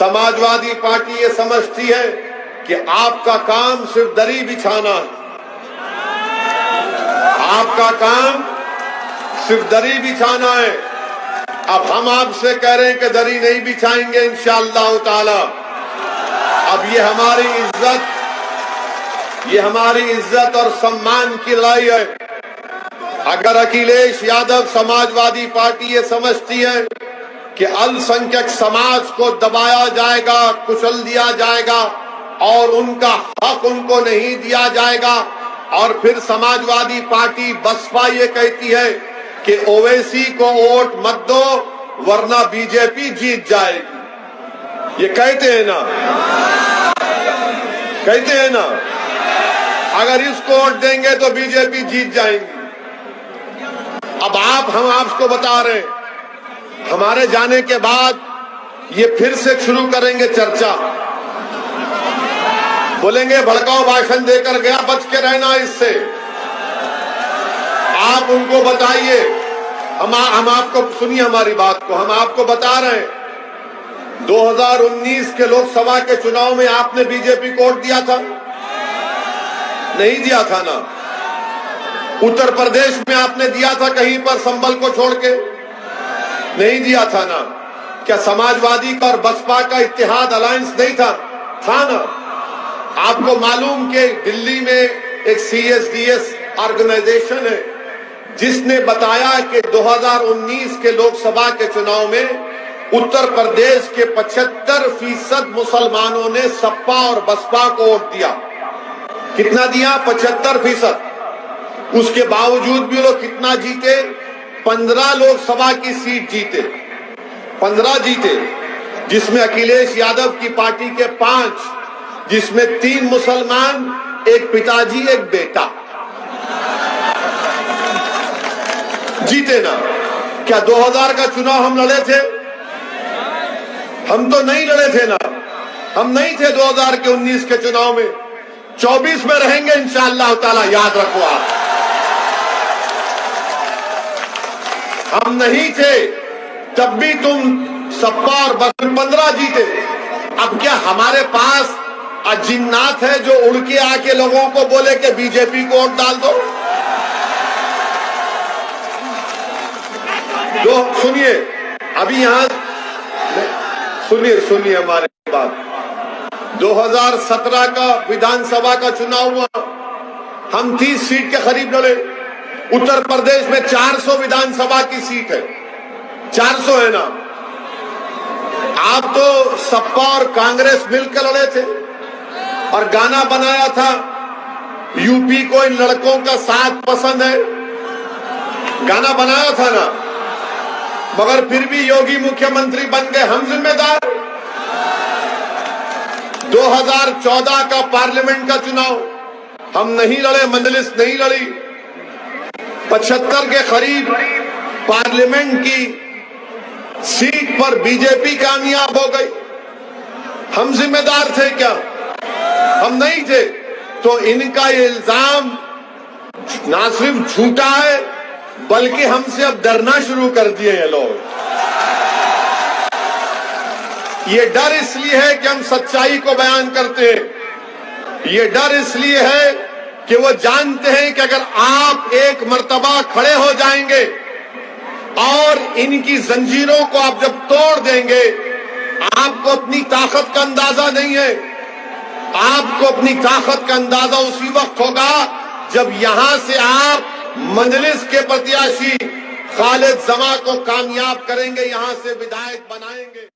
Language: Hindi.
समाजवादी पार्टी ये समझती है कि आपका काम सिर्फ दरी बिछाना है, आपका काम सिर्फ दरी बिछाना है। अब हम आपसे कह रहे हैं कि दरी नहीं बिछाएंगे इंशाअल्लाह ताला। अब ये हमारी इज्जत और सम्मान की लड़ाई है। अगर अखिलेश यादव समाजवादी पार्टी ये समझती है कि अल्पसंख्यक समाज को दबाया जाएगा, कुचल दिया जाएगा और उनका हक उनको नहीं दिया जाएगा, और फिर समाजवादी पार्टी बसपा ये कहती है कि ओवैसी को वोट मत दो वरना बीजेपी जीत जाएगी, ये कहते हैं ना, अगर इसको वोट देंगे तो बीजेपी जीत जाएंगी। अब हम आपको बता रहे हैं, हमारे जाने के बाद ये फिर से शुरू करेंगे चर्चा, बोलेंगे भड़काऊ भाषण देकर गया, बच के रहना इससे। आप उनको बताइए, हम आपको सुनिए हमारी बात को, हम आपको बता रहे हैं 2019 के लोकसभा के चुनाव में आपने बीजेपी को वोट दिया था? नहीं दिया था ना। उत्तर प्रदेश में आपने दिया था कहीं पर संभल को छोड़ के? नहीं दिया था ना। क्या समाजवादी का और बसपा का इत्तेहाद अलायंस नहीं था? था ना। आपको मालूम कि दिल्ली में एक CSDS ऑर्गेनाइजेशन है जिसने बताया कि 2019 के लोकसभा के चुनाव में उत्तर प्रदेश के 75% मुसलमानों ने सपा और बसपा को वोट दिया। कितना दिया? 75%। उसके बावजूद भी लोग कितना जीते? 15 लोकसभा की सीट जीते, 15 जीते, जिसमें अखिलेश यादव की पार्टी के 5, जिसमें 3 मुसलमान, एक पिताजी एक बेटा जीते ना। क्या 2000 का चुनाव हम लड़े थे? हम तो नहीं लड़े थे ना, हम नहीं थे 2000 के 19 के चुनाव में। 24 में रहेंगे इंशाअल्लाह ताला, याद रखो आप। हम नहीं थे तब भी तुम सपा और बसपा 15 जीते। अब क्या हमारे पास जिन्नात है जो उड़ के आके लोगों को बोले कि बीजेपी को वोट डाल दो? जो सुनिए, अभी यहां सुनिए हमारी बात। 2017 का विधानसभा का चुनाव हुआ, हम 30 सीट के करीब लड़े। उत्तर प्रदेश में 400 विधानसभा की सीट है, 400 है ना। आप तो सपा और कांग्रेस मिलकर लड़े थे और गाना बनाया था, यूपी को इन लड़कों का साथ पसंद है, गाना बनाया था ना। मगर फिर भी योगी मुख्यमंत्री बन गए, हम जिम्मेदार। 2014 का पार्लियामेंट का चुनाव हम नहीं लड़े, मजलिस नहीं लड़ी। 75 के करीब पार्लियामेंट की सीट पर बीजेपी कामयाब हो गई। हम जिम्मेदार थे क्या? हम नहीं थे। तो इनका ये इल्जाम ना सिर्फ झूठा है बल्कि हमसे अब डरना शुरू कर दिए हैं लोग। ये डर इसलिए है कि हम सच्चाई को बयान करते हैं। ये डर इसलिए है कि वो जानते हैं कि अगर आप एक मर्तबा खड़े हो जाएंगे और इनकी जंजीरों को आप जब तोड़ देंगे, आपको अपनी ताकत का अंदाजा नहीं है। आपको अपनी ताकत का अंदाजा उसी वक्त होगा जब यहां से आप मजलिस के प्रत्याशी खालिद जमा को कामयाब करेंगे, यहां से विधायक बनाएंगे।